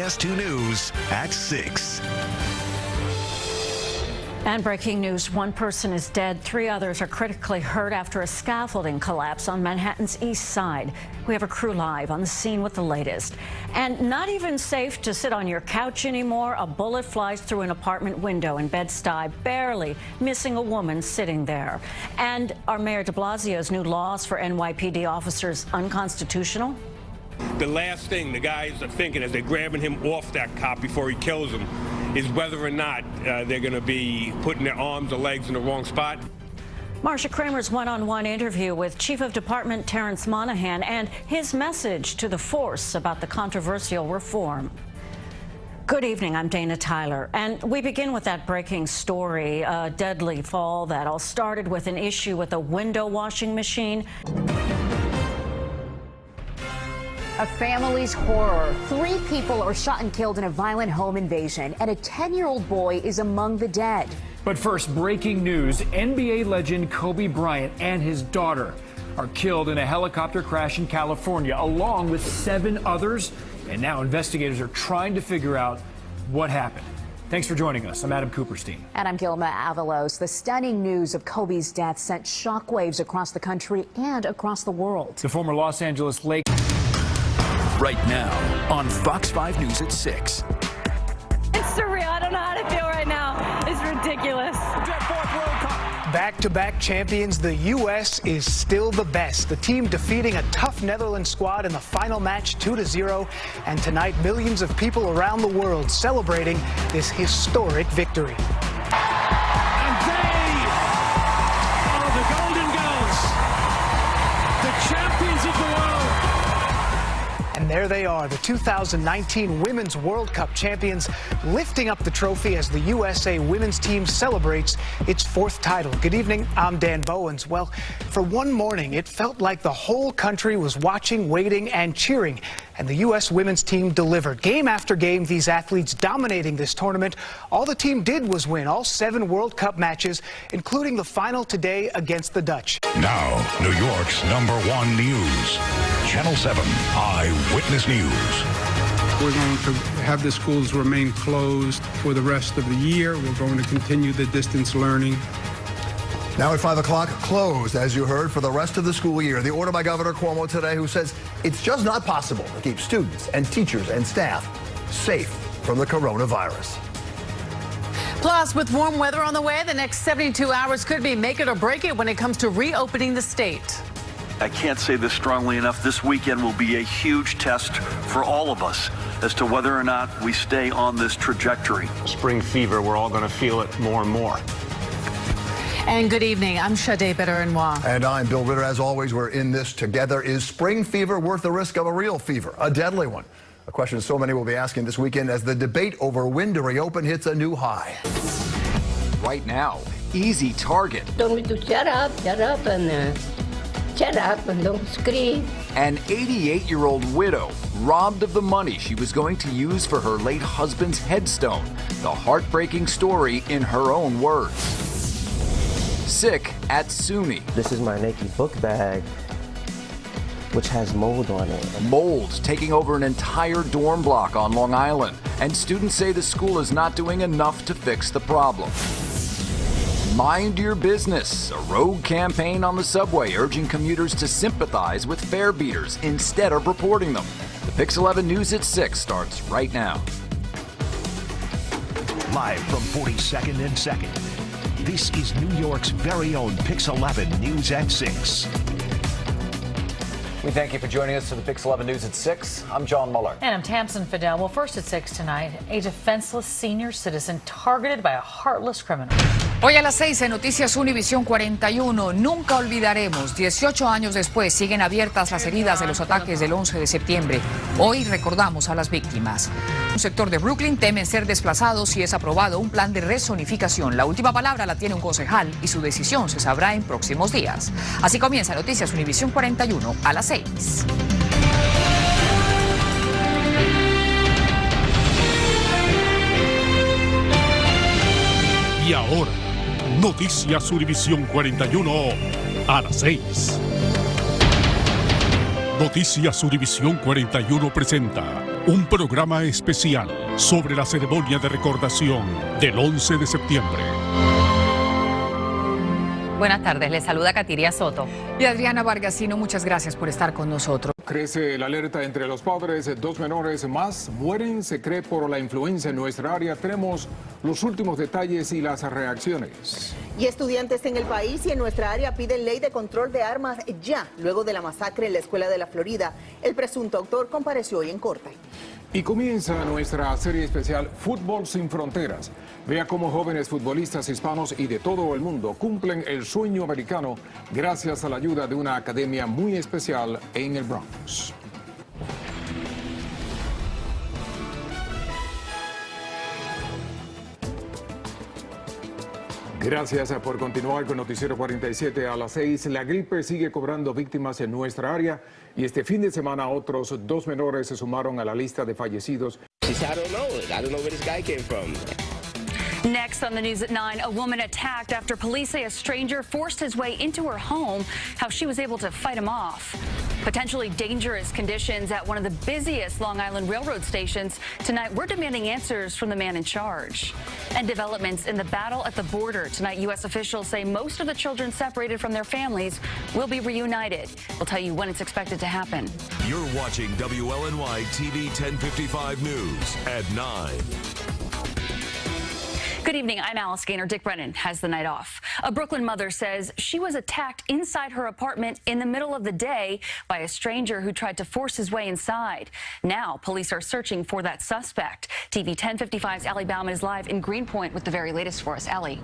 CBS 2 News at 6. And breaking news, one person is dead, 3 others are critically hurt after a scaffolding collapse on Manhattan's east side. We have a crew live on the scene with the latest. And not even safe to sit on your couch anymore. A bullet flies through an apartment window in Bed-Stuy, barely missing a woman sitting there. And are Mayor de Blasio's new laws for NYPD officers unconstitutional? The last thing the guys are thinking as they're grabbing him off that cop before he kills him is whether or not they're going to be putting their arms or legs in the wrong spot. Marsha Kramer's one-on-one interview with Chief of Department Terrence Monahan and his message to the force about the controversial reform. Good evening, I'm Dana Tyler, and we begin with that breaking story, a deadly fall that all started with an issue with a window washing machine. A family's horror. 3 people are shot and killed in a violent home invasion, and a 10-year-old boy is among the dead. But first, breaking news. NBA legend Kobe Bryant and his daughter are killed in a helicopter crash in California, along with 7 others. And now investigators are trying to figure out what happened. Thanks for joining us. I'm Adam Cooperstein. And I'm Gilma Avalos. The stunning news of Kobe's death sent shockwaves across the country and across the world. The former Los Angeles Lakers. Right now on Fox 5 News at 6. It's surreal. I don't know how to feel right now. It's ridiculous. Back-to-back champions, the U.S. is still the best. The team defeating a tough Netherlands squad in the final match 2-0. And tonight, millions of people around the world celebrating this historic victory. And they are the Golden Girls, the champions of the world. And there they are, the 2019 Women's World Cup champions, lifting up the trophy as the USA women's team celebrates its 4th title. Good evening, I'm Dan Bowens. Well, for one morning, it felt like the whole country was watching, waiting, and cheering. And the U.S. women's team delivered. Game after game, these athletes dominating this tournament. All the team did was win all 7 World Cup matches, including the final today against the Dutch. Now, New York's #1 news. Channel 7 Eyewitness News. We're going to have the schools remain closed for the rest of the year. We're going to continue the distance learning. Now at 5 o'clock, closed, as you heard, for the rest of the school year. The order by Governor Cuomo today, who says it's just not possible to keep students and teachers and staff safe from the coronavirus. Plus, with warm weather on the way, the next 72 hours could be make it or break it when it comes to reopening the state. I can't say this strongly enough. This weekend will be a huge test for all of us as to whether or not we stay on this trajectory. Spring fever, we're all going to feel it more and more. And good evening. I'm Sade Better-Noir. And I'm Bill Ritter. As always, we're in this together. Is spring fever worth the risk of a real fever, a deadly one? A question so many will be asking this weekend as the debate over when to reopen hits a new high. Right now, easy target. Told me to shut up, and shut up and don't scream. An 88-year-old widow robbed of the money she was going to use for her late husband's headstone. The heartbreaking story in her own words. Sick at SUNY. This is my Nike book bag, which has mold on it. Mold taking over an entire dorm block on Long Island. And students say the school is not doing enough to fix the problem. Mind your business, a rogue campaign on the subway urging commuters to sympathize with fare beaters instead of reporting them. The Pix 11 News at 6 starts right now. Live from 42nd and 2nd. This is New York's very own Pix 11 News at 6. We thank you for joining us for the Pix 11 News at 6. I'm John Muller. And I'm Tamsin Fidel. Well, first at 6 tonight, a defenseless senior citizen targeted by a heartless criminal. Hoy a las 6 en Noticias Univision 41, nunca olvidaremos, 18 años después siguen abiertas las heridas de los ataques del 11 de septiembre. Hoy recordamos a las víctimas. Un sector de Brooklyn temen ser desplazados si es aprobado un plan de rezonificación. La última palabra la tiene un concejal y su decisión se sabrá en próximos días. Así comienza Noticias Univision 41 a las 6. Y ahora, Noticias Univisión 41 a las 6. Noticias Univisión 41 presenta Un programa especial sobre la ceremonia de recordación del 11 de septiembre. Buenas tardes, les saluda Katiria Soto. Y Adriana Vargasino, muchas gracias por estar con nosotros. Crece la alerta entre los padres, 2 menores más mueren, se cree, por la influenza en nuestra área. Tenemos los últimos detalles y las reacciones. Y estudiantes en el país y en nuestra área piden ley de control de armas ya, luego de la masacre en la escuela de la Florida. El presunto autor compareció hoy en corte. Y comienza nuestra serie especial Fútbol sin Fronteras. Vea cómo jóvenes futbolistas hispanos y de todo el mundo cumplen el sueño americano gracias a la ayuda de una academia muy especial en el Bronx. Gracias por continuar con Noticiero 47 a las 6. La gripe sigue cobrando víctimas en nuestra área y este fin de semana otros 2 menores se sumaron a la lista de fallecidos. Next on the news at 9, a woman attacked after police say a stranger forced his way into her home, how she was able to fight him off. Potentially dangerous conditions at one of the busiest Long Island Railroad stations. Tonight, we're demanding answers from the man in charge. And developments in the battle at the border. Tonight, U.S. officials say most of the children separated from their families will be reunited. We'll tell you when it's expected to happen. You're watching WLNY-TV 1055 News at 9. Good evening, I'm Alice Gaynor. Dick Brennan has the night off. A Brooklyn mother says she was attacked inside her apartment in the middle of the day by a stranger who tried to force his way inside. Now, police are searching for that suspect. TV 1055's Allie Bauman is live in Greenpoint with the very latest for us. Allie.